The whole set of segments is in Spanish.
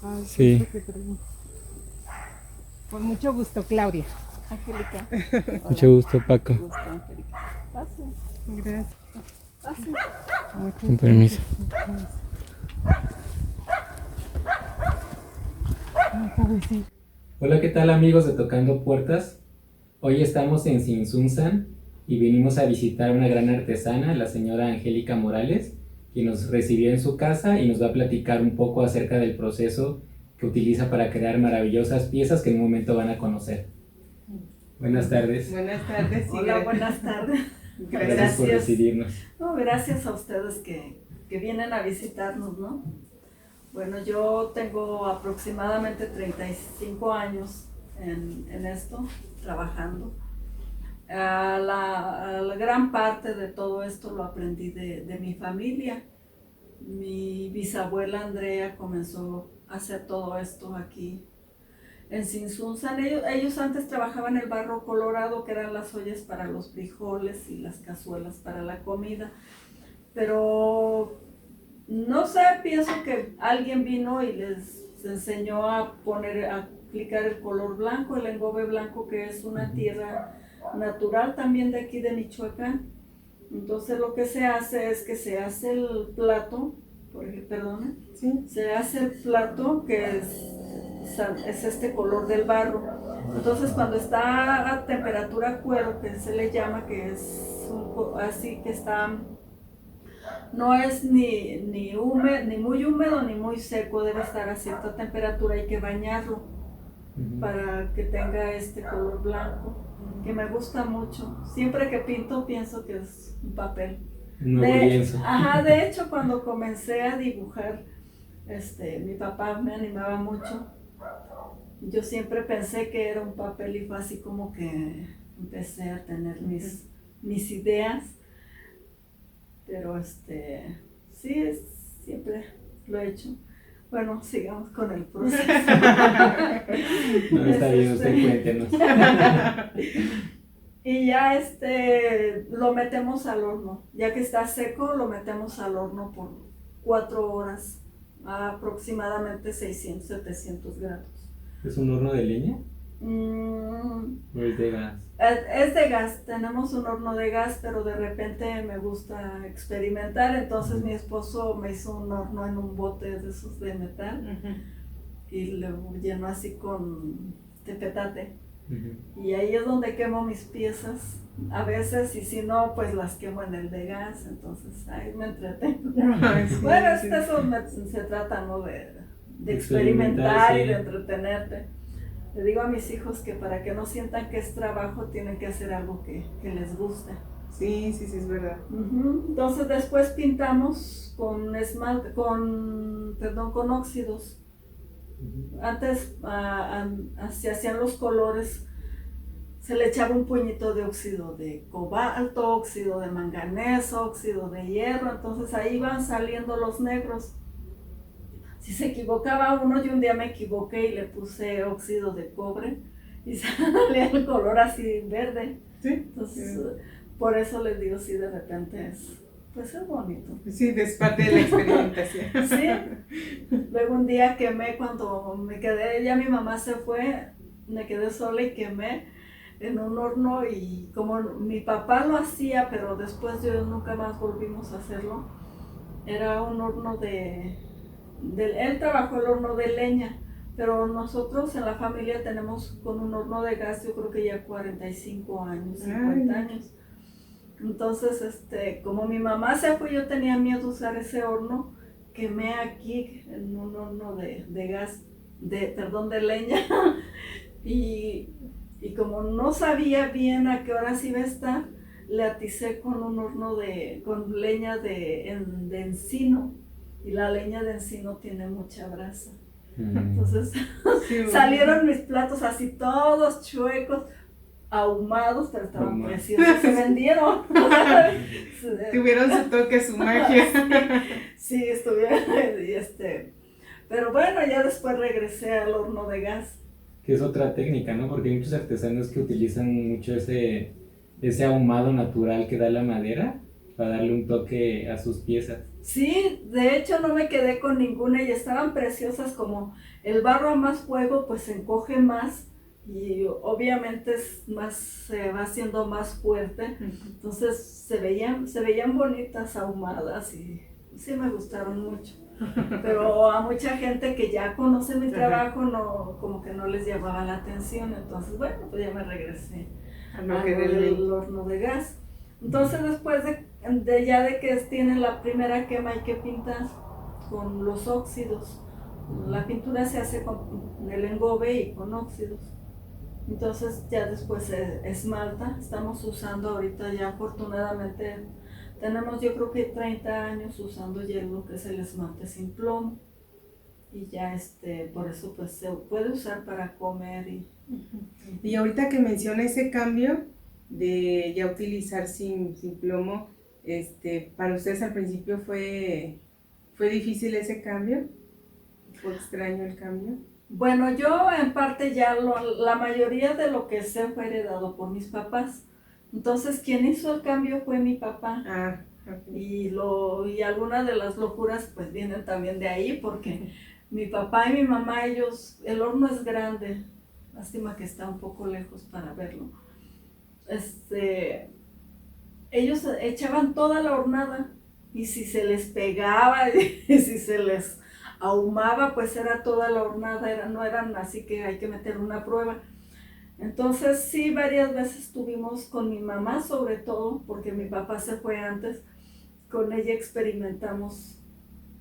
Ay, Sí. con mucho gusto, Claudia. Angélica. Mucho Hola. gusto, Paco. Gusto, Angélica. Pase, Gracias. pase. Con permiso. Hola, ¿qué tal amigos de Tocando Puertas? Hoy estamos en Sinsunzan y vinimos a visitar a una gran artesana, la señora Angélica Morales, quien nos recibió en su casa y nos va a platicar un poco acerca del proceso que utiliza para crear maravillosas piezas que en un momento van a conocer. Buenas tardes. Buenas tardes. Hola, buenas tardes. Gracias por recibirnos. No, gracias a ustedes que vienen a visitarnos, ¿no? Bueno, yo tengo aproximadamente 35 años en esto, trabajando. La gran parte de todo esto lo aprendí de mi familia. Mi bisabuela Andrea comenzó a hacer todo esto aquí en Sinsunzan. Ellos antes trabajaban el barro colorado, que eran las ollas para los frijoles y las cazuelas para la comida. Pero no sé, pienso que alguien vino y les enseñó a aplicar el color blanco, el engobe blanco, que es una tierra natural también de aquí de Michoacán. Entonces lo que se hace es que se hace el plato, perdón, Sí. se hace el plato que es este color del barro. Entonces cuando está a temperatura cuero, que se le llama, que es así que está, no es ni muy húmedo ni muy seco, debe estar a cierta temperatura, hay que bañarlo para que tenga este color blanco, que me gusta mucho. Siempre que pinto pienso que es un papel. Un nuevo lienzo. Ajá, de hecho cuando comencé a dibujar, mi papá me animaba mucho. Yo siempre pensé que era un papel y fue así como que empecé a tener mis ideas. Pero sí, siempre lo he hecho. Bueno, sigamos con el proceso. No, está bien, usted cuéntenos. Y ya lo metemos al horno. Ya que está seco, lo metemos al horno por 4 horas, a aproximadamente 600, 700 grados. ¿Es un horno de leña Mm, o es de gas? Es de gas, tenemos un horno de gas, pero de repente me gusta experimentar, entonces mi esposo me hizo un horno en un bote de esos de metal y lo llenó así con tepetate. Y ahí es donde quemo mis piezas, a veces, y si no, pues las quemo en el de gas, entonces ahí me entretengo. Bueno, eso se trata, ¿no? De experimentar y de entretenerte. Le digo a mis hijos que para que no sientan que es trabajo, tienen que hacer algo que les guste. Sí, es verdad. Entonces después pintamos con esmalte, con óxidos. Antes se hacían los colores, se le echaba un puñito de óxido de cobalto, óxido de manganeso, óxido de hierro, entonces ahí van saliendo los negros. Si se equivocaba uno, yo un día me equivoqué y le puse óxido de cobre y salía el color así verde. Sí. Entonces, por eso les digo, sí, de repente pues es bonito. Sí, es parte de la experimentación. Sí. Luego un día quemé, cuando me quedé, ya mi mamá se fue, me quedé sola y quemé en un horno, y como mi papá lo hacía, pero después yo nunca más volvimos a hacerlo, era un horno él trabajó el horno de leña, pero nosotros en la familia tenemos con un horno de gas, yo creo que ya 45 años, 50 años. Entonces, como mi mamá se fue, yo tenía miedo de usar ese horno, quemé aquí en un horno de gas, de leña, y como no sabía bien a qué horas iba a estar, le aticé con un horno con leña de encino, y la leña de encino tiene mucha brasa. Entonces salieron mis platos así todos chuecos, ahumados, pero estaban preciosos, se vendieron. Tuvieron su toque, su magia. Sí, estuvieron, pero bueno, ya después regresé al horno de gas. Que es otra técnica, ¿no? Porque hay muchos artesanos que utilizan mucho ese ahumado natural que da la madera para darle un toque a sus piezas. Sí, de hecho no me quedé con ninguna y estaban preciosas. Como el barro a más fuego pues se encoge más y obviamente es más, se va haciendo más fuerte, entonces se veían bonitas ahumadas y sí me gustaron mucho. Pero a mucha gente que ya conoce mi trabajo no, como que no les llamaba la atención, entonces bueno, pues ya me regresé A a lo lo que del del horno de gas. Entonces después ya de que tienen la primera quema hay que pintar con los óxidos. La pintura se hace con el engobe y con óxidos. Entonces ya después se esmalta. Estamos usando ahorita ya afortunadamente, tenemos yo creo que 30 años usando ya lo que es el esmalte sin plomo. Y ya por eso pues se puede usar para comer Y ahorita que menciona ese cambio de ya utilizar sin plomo, para ustedes al principio fue difícil ese cambio, fue extraño el cambio. Bueno, yo en parte ya la mayoría de lo que sé fue heredado por mis papás. Entonces, quien hizo el cambio fue mi papá. Ah, ok. Y algunas de las locuras pues vienen también de ahí, porque mi papá y mi mamá, el horno es grande. Lástima que está un poco lejos para verlo. Ellos echaban toda la hornada y si se les pegaba y si se les ahumaba, pues era toda la hornada, no eran así que hay que meter una prueba. Entonces sí, varias veces tuvimos con mi mamá, sobre todo, porque mi papá se fue antes, con ella experimentamos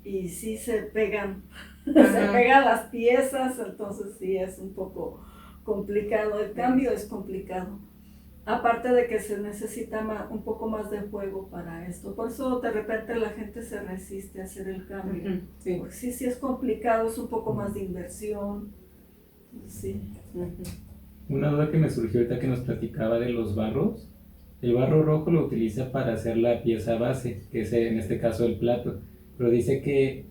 y sí se pegan, se pegan las piezas, entonces sí es un poco complicado, el cambio es complicado. Aparte de que se necesita un poco más de fuego para esto. Por eso de repente la gente se resiste a hacer el cambio. Sí. Porque sí es complicado, es un poco más de inversión. Sí. Una duda que me surgió ahorita que nos platicaba de los barros. El barro rojo lo utiliza para hacer la pieza base, que es en este caso el plato. Pero dice que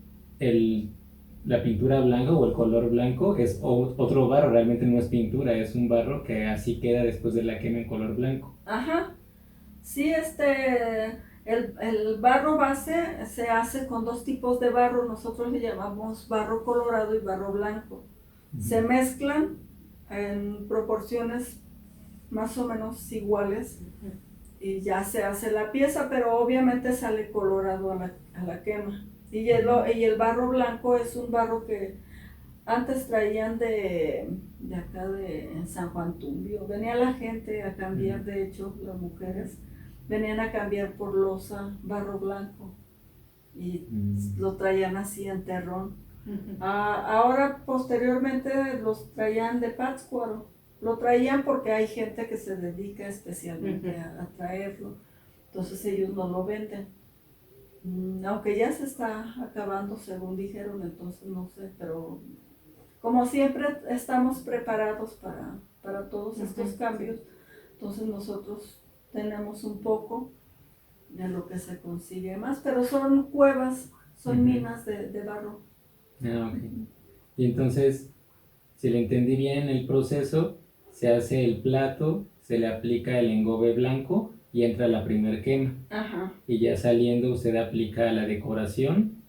la pintura blanca o el color blanco es otro barro, realmente no es pintura, es un barro que así queda después de la quema en color blanco. Ajá. Sí, el barro base se hace con dos tipos de barro. Nosotros le llamamos barro colorado y barro blanco. Se mezclan en proporciones más o menos iguales y ya se hace la pieza, pero obviamente sale colorado a la quema. Y el barro blanco es un barro que antes traían de acá de San Juan Tumbio. Venía la gente a cambiar, de hecho, las mujeres venían a cambiar por loza, barro blanco, y lo traían así en terrón. Ahora, posteriormente, los traían de Pátzcuaro. Lo traían porque hay gente que se dedica especialmente a traerlo. Entonces ellos no lo venden. Aunque ya se está acabando, según dijeron, entonces no sé, pero como siempre estamos preparados para todos estos cambios, entonces nosotros tenemos un poco de lo que se consigue más, pero son cuevas, son minas de barro. Ah, ok. Y entonces, si le entendí bien el proceso, se hace el plato, se le aplica el engobe blanco y entra la primer quema. Ajá. Y ya saliendo usted aplica la decoración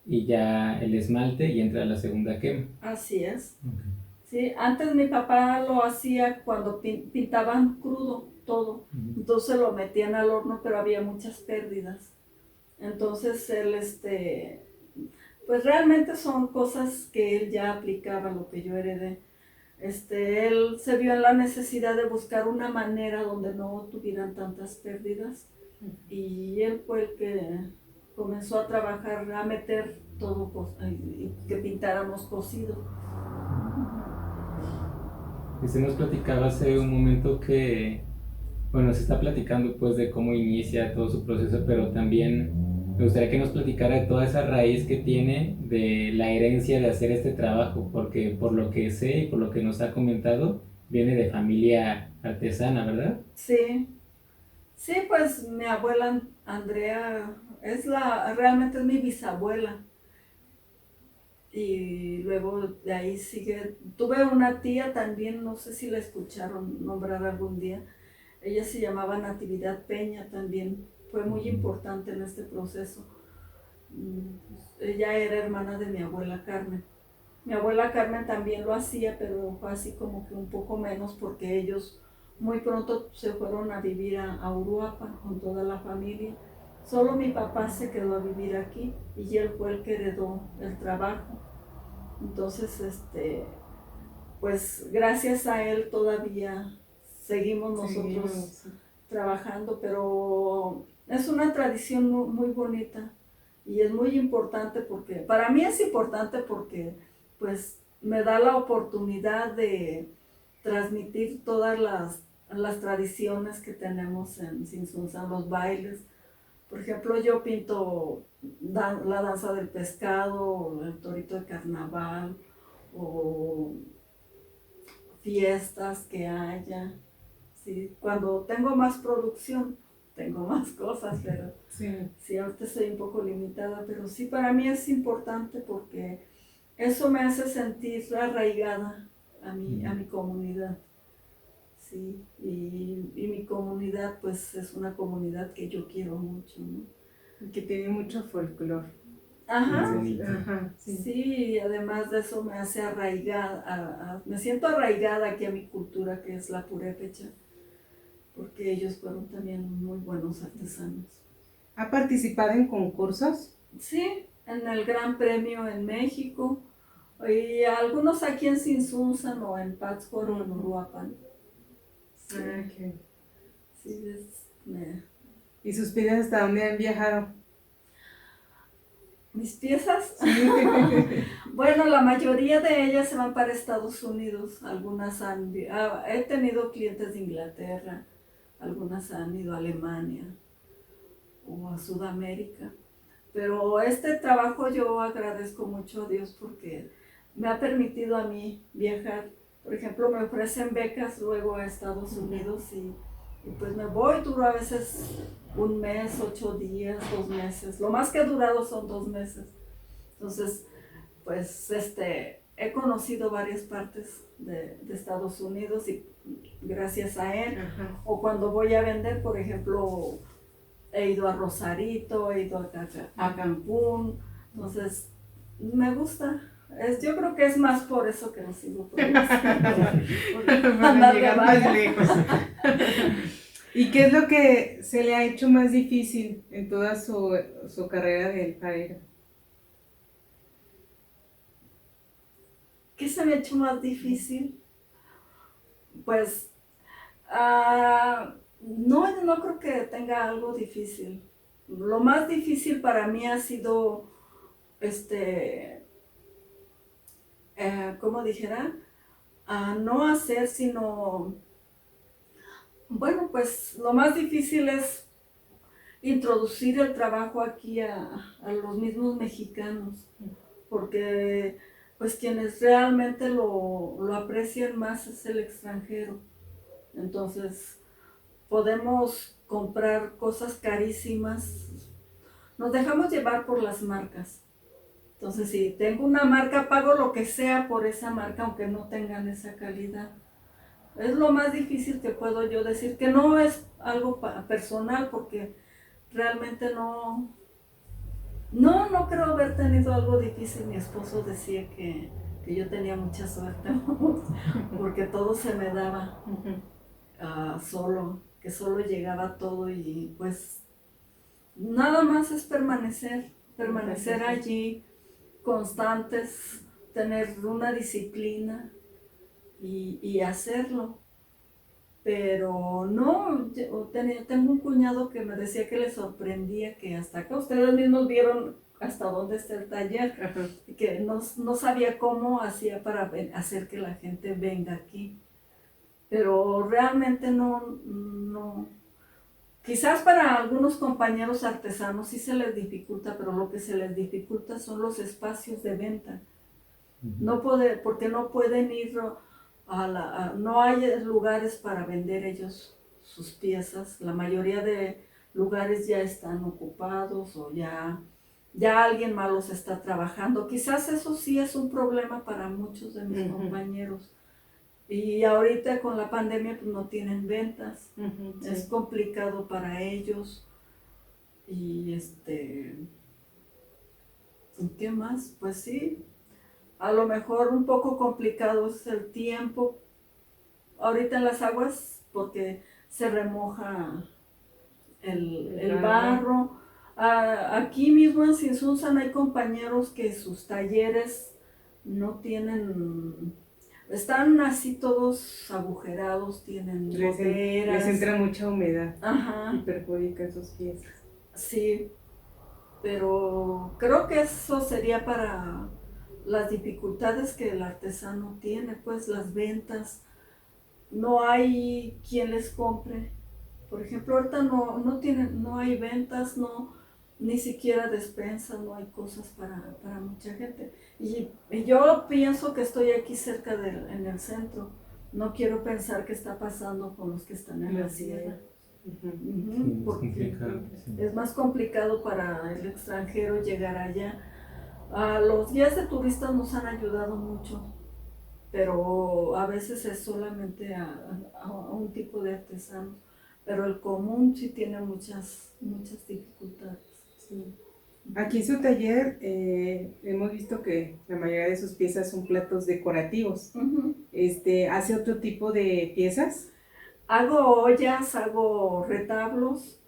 y ya el esmalte y entra la segunda quema. Así es. Okay. Sí, antes mi papá lo hacía cuando pintaban crudo todo, entonces lo metían al horno, pero había muchas pérdidas. Entonces él, pues realmente son cosas que él ya aplicaba, lo que yo heredé. Él se vio en la necesidad de buscar una manera donde no tuvieran tantas pérdidas y él fue el que comenzó a trabajar, a meter todo y que pintáramos cosido. Usted nos platicaba hace un momento que, bueno, se está platicando pues de cómo inicia todo su proceso, pero también me gustaría que nos platicara de toda esa raíz que tiene de la herencia de hacer este trabajo, porque por lo que sé y por lo que nos ha comentado, viene de familia artesana, ¿verdad? Sí, sí, pues mi abuela Andrea realmente es mi bisabuela. Y luego de ahí sigue, tuve una tía también, no sé si la escucharon nombrar algún día, ella se llamaba Natividad Peña también, fue muy importante en este proceso. Ella era hermana de mi abuela Carmen. Mi abuela Carmen también lo hacía, pero fue así como que un poco menos porque ellos muy pronto se fueron a vivir a Uruapan con toda la familia. Solo mi papá se quedó a vivir aquí y él fue el que heredó el trabajo. Entonces, pues gracias a él todavía seguimos nosotros trabajando, pero es una tradición muy, muy bonita y es muy importante porque, para mí es importante porque pues me da la oportunidad de transmitir todas las tradiciones que tenemos en Sinsunzán, los bailes. Por ejemplo, yo pinto la danza del pescado, el torito de carnaval, o fiestas que haya. Sí, cuando tengo más producción, tengo más cosas, pero sí, ahorita estoy un poco limitada, pero sí, para mí es importante porque eso me hace sentir arraigada a mi comunidad. Sí, y mi comunidad pues es una comunidad que yo quiero mucho, ¿no? Que tiene mucho folclore. Ajá, sí. Sí, además de eso me hace arraigada, me siento arraigada aquí a mi cultura que es la purépecha, porque ellos fueron también muy buenos artesanos. ¿Ha participado en concursos? Sí, en el Gran Premio en México, y algunos aquí en Sinsunzan o en Pátzcuaro o en Uruapan. Sí, Okay. sí, ¿Y sus piezas hasta dónde han viajado? mis piezas, bueno, la mayoría de ellas se van para Estados Unidos, algunas he tenido clientes de Inglaterra, algunas han ido a Alemania o a Sudamérica, pero este trabajo yo agradezco mucho a Dios porque me ha permitido a mí viajar. Por ejemplo, me ofrecen becas luego a Estados Unidos y pues me voy, duro a veces un mes, 8 días, 2 meses. Lo más que he durado son 2 meses. Entonces, pues he conocido varias partes de Estados Unidos y gracias a él. Ajá. O cuando voy a vender, por ejemplo, he ido a Rosarito, he ido a Cancún. Entonces, me gusta. Yo creo que es más por eso que lo sigo Para llegar más lejos. ¿Y qué es lo que se le ha hecho más difícil en toda su carrera de alfarero? ¿Qué se me ha hecho más difícil? Pues, no creo que tenga algo difícil. Lo más difícil para mí ha sido, ¿cómo dijera? No hacer, sino, bueno, pues lo más difícil es introducir el trabajo aquí a los mismos mexicanos, porque pues quienes realmente lo aprecian más es el extranjero. Entonces, podemos comprar cosas carísimas, nos dejamos llevar por las marcas. Entonces, si tengo una marca, pago lo que sea por esa marca, aunque no tengan esa calidad. Es lo más difícil que puedo yo decir, que no es algo personal, porque realmente no creo haber tenido algo difícil. Mi esposo decía que yo tenía mucha suerte, porque todo se me daba que solo llegaba todo y pues nada más es permanecer allí, constantes, tener una disciplina y hacerlo. Pero no, tengo un cuñado que me decía que le sorprendía que hasta acá ustedes mismos vieron hasta dónde está el taller, que no sabía cómo hacía para hacer que la gente venga aquí. Pero realmente no. Quizás para algunos compañeros artesanos sí se les dificulta, pero lo que se les dificulta son los espacios de venta. Porque no pueden ir no hay lugares para vender ellos sus piezas. La mayoría de lugares ya están ocupados o ya alguien más los está trabajando. Quizás eso sí es un problema para muchos de mis compañeros. Y ahorita con la pandemia pues no tienen ventas. Es complicado para ellos. Y ¿qué más? Pues sí, a lo mejor un poco complicado es el tiempo ahorita en las aguas porque se remoja el barro. Aquí mismo en Sinsunzan hay compañeros que sus talleres no tienen, están así todos agujerados, tienen Les goteras. entra mucha humedad Ajá, y perjudica sus pies. sí, pero creo que eso sería para las dificultades que el artesano tiene, pues las ventas. No hay quien les compre. Por ejemplo, ahorita no hay ventas, ni siquiera despensas, no hay cosas para mucha gente. Y yo pienso que estoy aquí cerca en el centro. No quiero pensar qué está pasando con los que están en la sierra. Sí, es Porque complicado. Sí. es más complicado para el extranjero llegar allá. Los guías de turistas nos han ayudado mucho, pero a veces es solamente a un tipo de artesanos, pero el común sí tiene muchas dificultades. Sí. Aquí en su taller hemos visto que la mayoría de sus piezas son platos decorativos. Uh-huh. ¿Hace otro tipo de piezas? Hago ollas, hago retablos,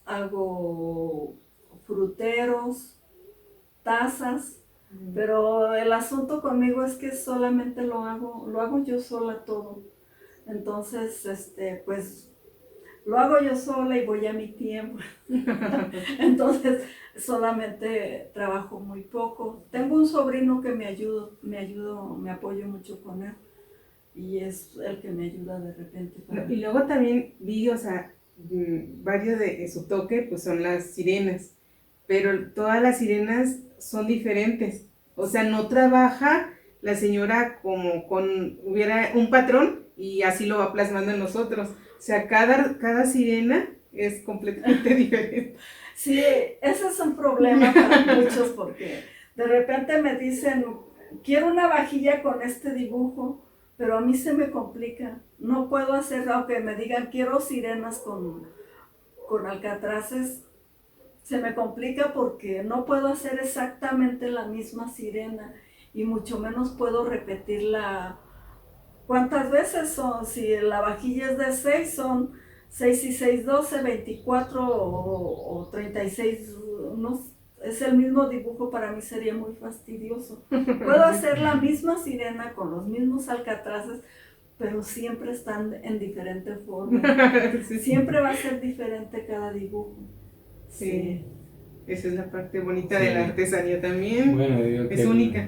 hago fruteros, tazas, pero el asunto conmigo es que solamente lo hago yo sola todo. Entonces, pues lo hago yo sola y voy a mi tiempo. Entonces, solamente trabajo muy poco. Tengo un sobrino que me apoyo mucho con él y es el que me ayuda de repente Y luego también vi, o sea, varios de su toque, pues son las sirenas, pero todas las sirenas son diferentes. O sea, no trabaja la señora como hubiera un patrón y así lo va plasmando en nosotros. O sea, cada sirena es completamente diferente. Sí, ese es un problema para muchos porque de repente me dicen, quiero una vajilla con este dibujo, pero a mí se me complica. No puedo hacer, aunque me digan, quiero sirenas con alcatraces, se me complica porque no puedo hacer exactamente la misma sirena y mucho menos puedo repetirla. ¿Cuántas veces son? Si la vajilla es de 6, son 6 y 6, 12, 24 o 36. No, es el mismo dibujo, para mí sería muy fastidioso. Puedo hacer la misma sirena con los mismos alcatraces, pero siempre están en diferente forma. Sí. Siempre va a ser diferente cada dibujo. Sí. Esa es la parte bonita Sí. de la artesanía también. Bueno, digo es única.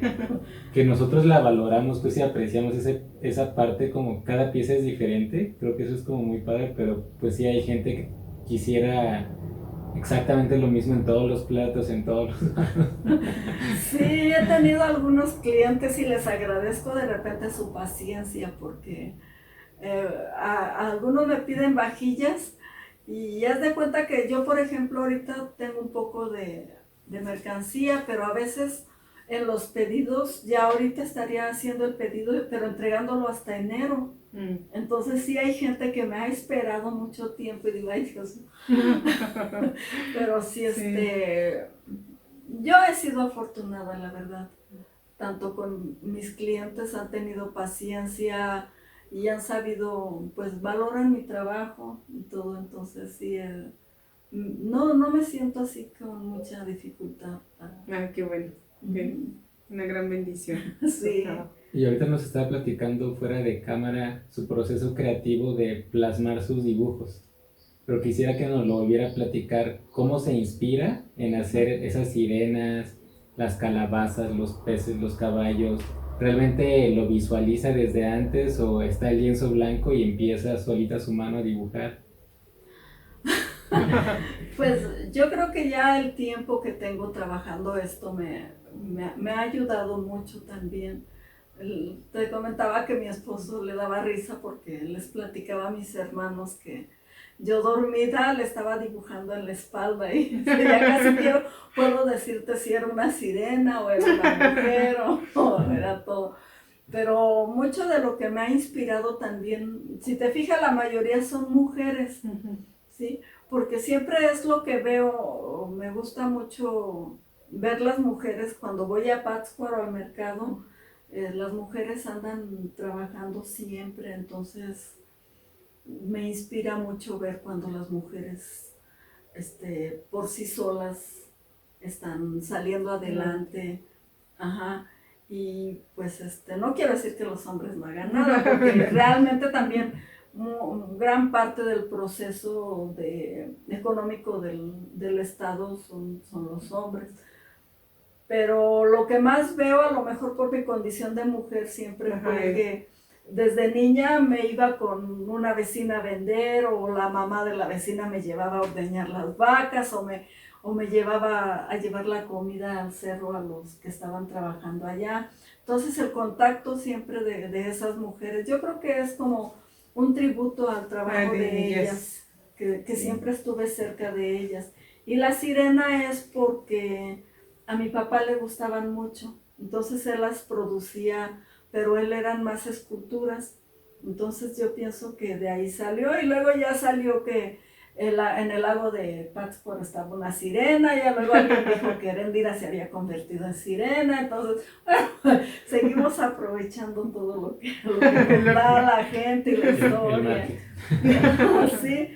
Que nosotros la valoramos, pues, y apreciamos esa parte, como cada pieza es diferente. Creo que eso es como muy padre, pero pues sí hay gente que quisiera exactamente lo mismo en todos los platos, en todos los... Sí, he tenido algunos clientes y les agradezco de repente su paciencia porque a algunos me piden vajillas y haz de cuenta que yo, por ejemplo, ahorita tengo un poco de mercancía, pero a veces en los pedidos, ya ahorita estaría haciendo el pedido, pero entregándolo hasta enero. Entonces sí hay gente que me ha esperado mucho tiempo y digo, ay Dios. Pero sí, yo he sido afortunada, la verdad. Tanto con mis clientes han tenido paciencia y han sabido, pues valoran mi trabajo y todo, entonces sí, no me siento así con mucha dificultad. Qué bueno. Una gran bendición. Sí. Y ahorita nos está platicando fuera de cámara su proceso creativo de plasmar sus dibujos. Pero quisiera que nos lo volviera a platicar cómo se inspira en hacer esas sirenas, las calabazas, los peces, los caballos. ¿Realmente lo visualiza desde antes o está el lienzo blanco y empieza solita su mano a dibujar? Pues yo creo que ya el tiempo que tengo trabajando esto me ha ayudado mucho también. Te comentaba que mi esposo le daba risa porque les platicaba a mis hermanos que yo dormida le estaba dibujando en la espalda y ya casi puedo decirte si era una sirena o era una mujer o era todo. Pero mucho de lo que me ha inspirado también, si te fijas, la mayoría son mujeres, ¿sí? porque siempre es lo que veo, me gusta mucho ver las mujeres cuando voy a Pátzcuaro al mercado, las mujeres andan trabajando siempre, entonces me inspira mucho ver cuando las mujeres por sí solas están saliendo adelante. Ajá. Y pues no quiero decir que los hombres no hagan nada, porque realmente también gran parte del proceso económico del Estado son los hombres. Pero lo que más veo, a lo mejor por mi condición de mujer, siempre fue que desde niña me iba con una vecina a vender, o la mamá de la vecina me llevaba a ordeñar las vacas, o me llevaba a llevar la comida al cerro a los que estaban trabajando allá. Entonces el contacto siempre de esas mujeres, yo creo que es como un tributo al trabajo de ellas, que siempre estuve cerca de ellas. Y la sirena es porque a mi papá le gustaban mucho, entonces él las producía, pero él eran más esculturas, entonces yo pienso que de ahí salió, y luego ya salió que en el lago de Pátzcuaro estaba una sirena, y luego alguien dijo que Heréndira se había convertido en sirena, entonces bueno, seguimos aprovechando todo lo que nos da la gente y la historia. Sí.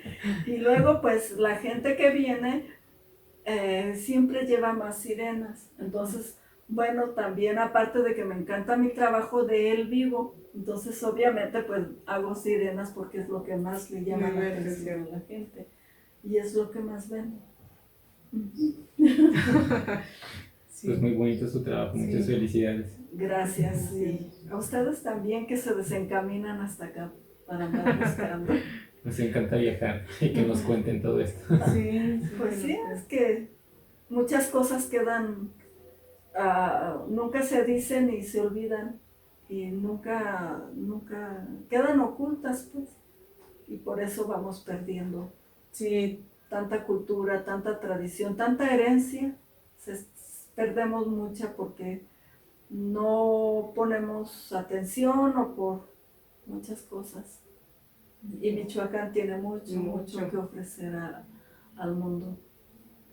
Y luego pues la gente que viene siempre lleva más sirenas, entonces bueno, también aparte de que me encanta mi trabajo de él vivo, entonces obviamente pues hago sirenas porque es lo que más le llama la atención a la gente y es lo que más ven. Sí. Pues muy bonito su trabajo, muchas felicidades. Gracias, y a ustedes también que se desencaminan hasta acá para andar buscando. Nos encanta viajar y que nos cuenten todo esto. Sí, pues sí, es que muchas cosas quedan, nunca se dicen y se olvidan y nunca quedan ocultas, pues, y por eso vamos perdiendo tanta cultura, tanta tradición, tanta herencia, perdemos mucha porque no ponemos atención o por muchas cosas. Y Michoacán tiene mucho que ofrecer al mundo.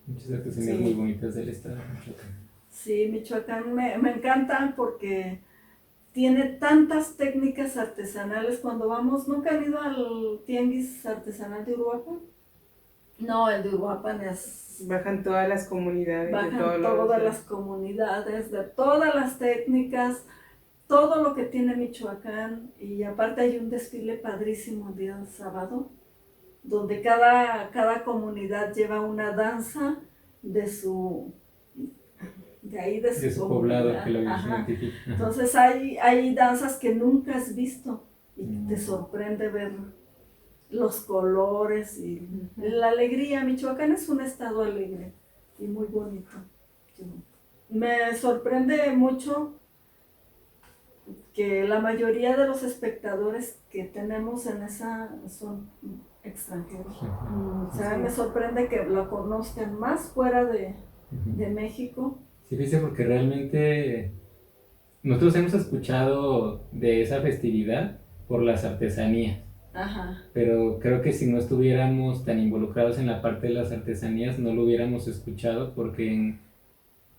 Muchas artesanías muy bonitas del estado de Michoacán. Sí, Michoacán me encantan porque tiene tantas técnicas artesanales. Cuando vamos, ¿nunca han ido al tianguis artesanal de Uruapan? No, el de Uruapan es... Bajan todas las comunidades. Bajan todas las comunidades, de todas las técnicas, todo lo que tiene Michoacán, y aparte hay un desfile padrísimo el día sábado, donde cada comunidad lleva una danza de su poblado que lo identifica. Entonces hay danzas que nunca has visto y te sorprende ver los colores y la alegría. Michoacán es un estado alegre y muy bonito. Me sorprende mucho que la mayoría de los espectadores que tenemos en esa son extranjeros. O sea, me sorprende que lo conozcan más fuera de México. Sí, fíjese, porque realmente nosotros hemos escuchado de esa festividad por las artesanías. Ajá. Pero creo que si no estuviéramos tan involucrados en la parte de las artesanías no lo hubiéramos escuchado, porque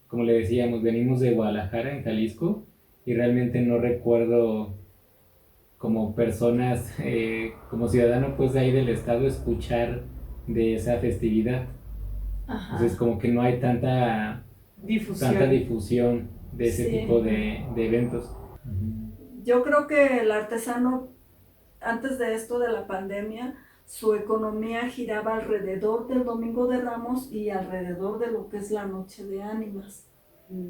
como le decíamos, venimos de Guadalajara, en Jalisco, y realmente no recuerdo como personas, como ciudadano pues de ahí del estado, escuchar de esa festividad. Ajá. Entonces como que no hay tanta difusión de ese tipo de eventos. Yo creo que el artesano, antes de esto de la pandemia, su economía giraba alrededor del Domingo de Ramos y alrededor de lo que es la Noche de Ánimas.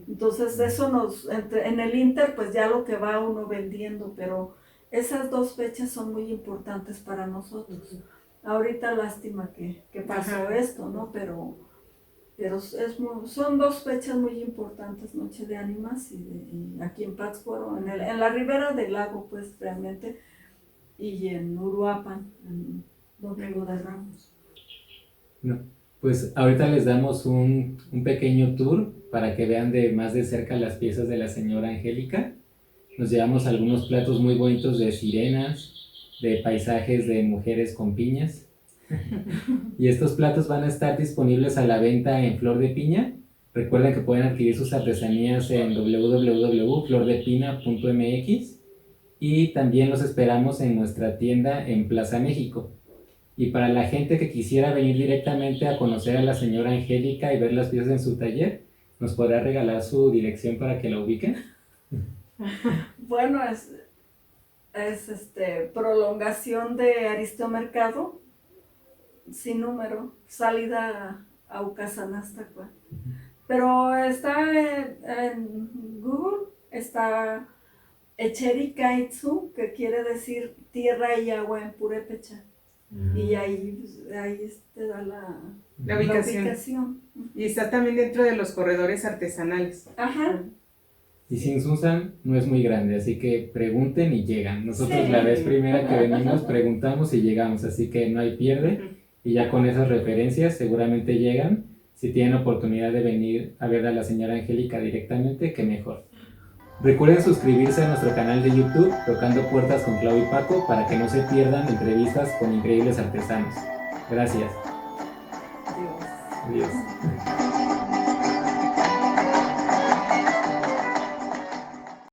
Entonces eso en el Inter pues ya lo que va uno vendiendo, pero esas dos fechas son muy importantes para nosotros. Ahorita lástima que pasó esto, ¿no? Pero son dos fechas muy importantes, Noche de Ánimas y aquí en Pátzcuaro, en la ribera del lago pues realmente, y en Uruapan, en Domingo de Ramos. No, pues ahorita les damos un pequeño tour para que vean más de cerca las piezas de la señora Angélica. Nos llevamos algunos platos muy bonitos de sirenas, de paisajes de mujeres con piñas. Y estos platos van a estar disponibles a la venta en Flor de Piña. Recuerden que pueden adquirir sus artesanías en www.flordepina.mx y también los esperamos en nuestra tienda en Plaza México. Y para la gente que quisiera venir directamente a conocer a la señora Angélica y ver las piezas en su taller, ¿nos podrá regalar su dirección para que la ubiquen? Bueno, es prolongación de Aristomercado, sin número, salida a Ucasanastacua. Pero está en Google, está Echericaitzu, que quiere decir tierra y agua en purépecha. Y ahí te da la ubicación. Y está también dentro de los corredores artesanales. Ajá. Y Tzintzuntzan no es muy grande, así que pregunten y llegan. Nosotros Sí. la vez primera que venimos preguntamos y llegamos, así que no hay pierde. Y ya con esas referencias seguramente llegan. Si tienen oportunidad de venir a ver a la señora Angélica directamente, qué mejor. Recuerden suscribirse a nuestro canal de YouTube Tocando Puertas con Clau y Paco para que no se pierdan entrevistas con increíbles artesanos. Gracias. Dios. Adiós.